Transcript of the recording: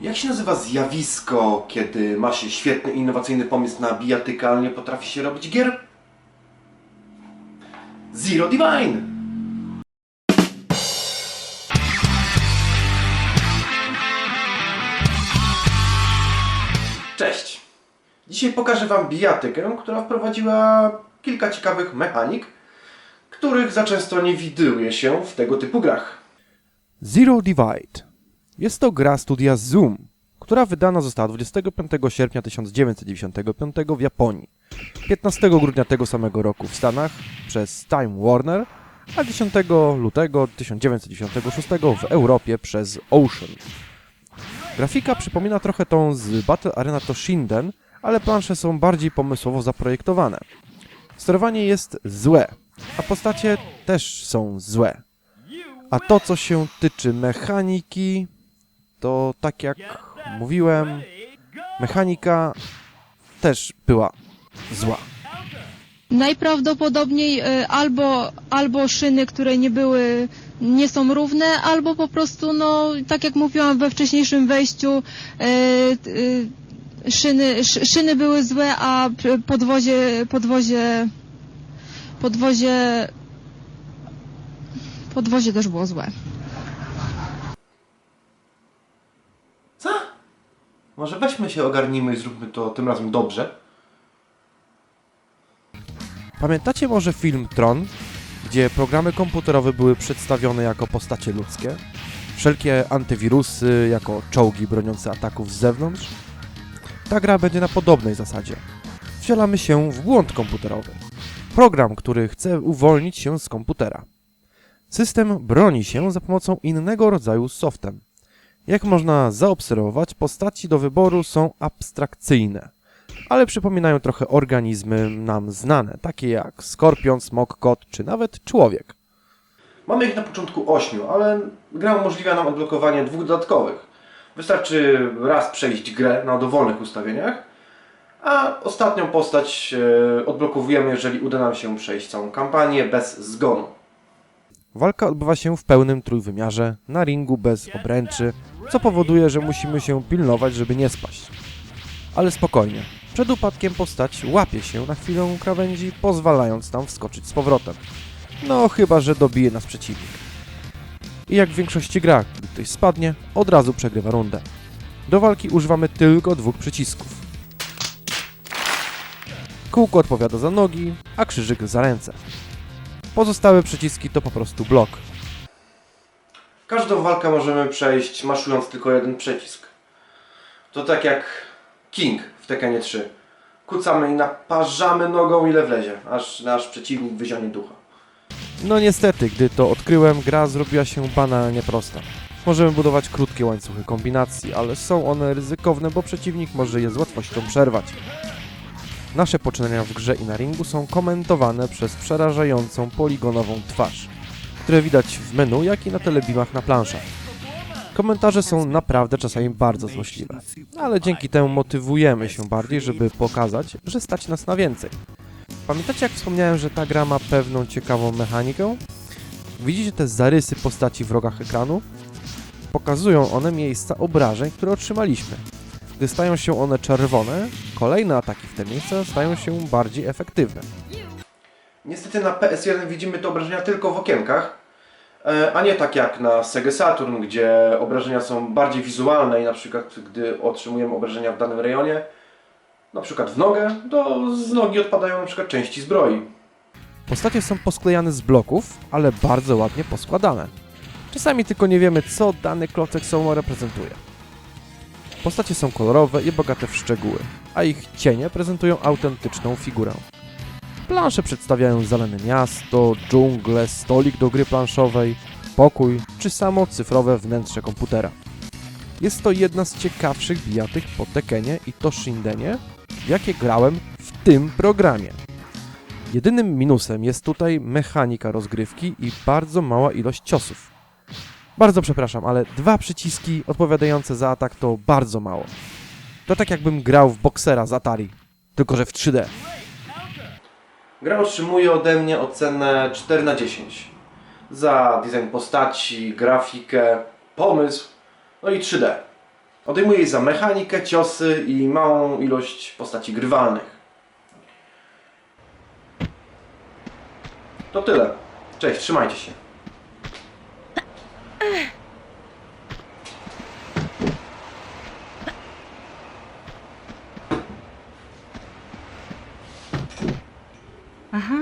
Jak się nazywa zjawisko, kiedy ma się świetny, innowacyjny pomysł na bijatykę, ale nie potrafi się robić gier? Zero Divine! Cześć! Dzisiaj pokażę Wam bijatykę, która wprowadziła kilka ciekawych mechanik, których za często nie widuje się w tego typu grach. Zero Divide. Jest to gra studia Zoom, która wydana została 25 sierpnia 1995 w Japonii, 15 grudnia tego samego roku w Stanach przez Time Warner, a 10 lutego 1996 w Europie przez Ocean. Grafika przypomina trochę tą z Battle Arena Toshinden, ale plansze są bardziej pomysłowo zaprojektowane. Sterowanie jest złe, a postacie też są złe. A to, co się tyczy mechaniki, to tak jak mówiłem, mechanika też była zła. Najprawdopodobniej albo szyny, które nie są równe, albo po prostu, no, tak jak mówiłam we wcześniejszym wejściu, szyny były złe, a podwozie też było złe. Co? Może weźmy się, ogarnijmy i zróbmy to tym razem dobrze. Pamiętacie może film Tron, gdzie programy komputerowe były przedstawione jako postacie ludzkie? Wszelkie antywirusy jako czołgi broniące ataków z zewnątrz? Ta gra będzie na podobnej zasadzie. Wcielamy się w błąd komputerowy. Program, który chce uwolnić się z komputera. System broni się za pomocą innego rodzaju softem. Jak można zaobserwować, postaci do wyboru są abstrakcyjne, ale przypominają trochę organizmy nam znane, takie jak skorpion, smok, kot czy nawet człowiek. Mamy ich na początku 8, ale gra umożliwia nam odblokowanie 2 dodatkowych. Wystarczy raz przejść grę na dowolnych ustawieniach, a ostatnią postać odblokowujemy, jeżeli uda nam się przejść całą kampanię bez zgonu. Walka odbywa się w pełnym trójwymiarze, na ringu bez obręczy, co powoduje, że musimy się pilnować, żeby nie spaść. Ale spokojnie, przed upadkiem postać łapie się na chwilę krawędzi, pozwalając nam wskoczyć z powrotem. No chyba, że dobije nas przeciwnik. I jak w większości grach, gdy ktoś spadnie, od razu przegrywa rundę. Do walki używamy tylko 2 przycisków. Kółko odpowiada za nogi, a krzyżyk za ręce. Pozostałe przyciski to po prostu blok. Każdą walkę możemy przejść maszując tylko jeden przycisk. To tak jak King w Tekkenie 3. Kucamy i naparzamy nogą ile wlezie, aż nasz przeciwnik wyzionie ducha. No niestety, gdy to odkryłem, gra zrobiła się banalnie prosta. Możemy budować krótkie łańcuchy kombinacji, ale są one ryzykowne, bo przeciwnik może je z łatwością przerwać. Nasze poczynania w grze i na ringu są komentowane przez przerażającą poligonową twarz, które widać w menu, jak i na telebimach na planszach. Komentarze są naprawdę czasami bardzo złośliwe, ale dzięki temu motywujemy się bardziej, żeby pokazać, że stać nas na więcej. Pamiętacie, jak wspomniałem, że ta gra ma pewną ciekawą mechanikę? Widzicie te zarysy postaci w rogach ekranu? Pokazują one miejsca obrażeń, które otrzymaliśmy. Gdy stają się one czerwone, kolejne ataki w te miejsca stają się bardziej efektywne. Niestety na PS1 widzimy te obrażenia tylko w okienkach, a nie tak jak na Sega Saturn, gdzie obrażenia są bardziej wizualne i na przykład gdy otrzymujemy obrażenia w danym rejonie, na przykład w nogę, to z nogi odpadają na przykład części zbroi. Postacie są posklejane z bloków, ale bardzo ładnie poskładane. Czasami tylko nie wiemy, co dany klocek sobą reprezentuje. Postacie są kolorowe i bogate w szczegóły, a ich cienie prezentują autentyczną figurę. Plansze przedstawiają zalane miasto, dżunglę, stolik do gry planszowej, pokój czy samo cyfrowe wnętrze komputera. Jest to jedna z ciekawszych bijatyk po Tekkenie i Toshindenie, w jakie grałem w tym programie. Jedynym minusem jest tutaj mechanika rozgrywki i bardzo mała ilość ciosów. Bardzo przepraszam, ale 2 przyciski odpowiadające za atak to bardzo mało. To tak jakbym grał w boksera z Atari, tylko że w 3D. Gra otrzymuje ode mnie ocenę 4 na 10. Za design postaci, grafikę, pomysł, no i 3D. Odejmuję jej za mechanikę, ciosy i małą ilość postaci grywalnych. To tyle. Cześć, trzymajcie się. Aha.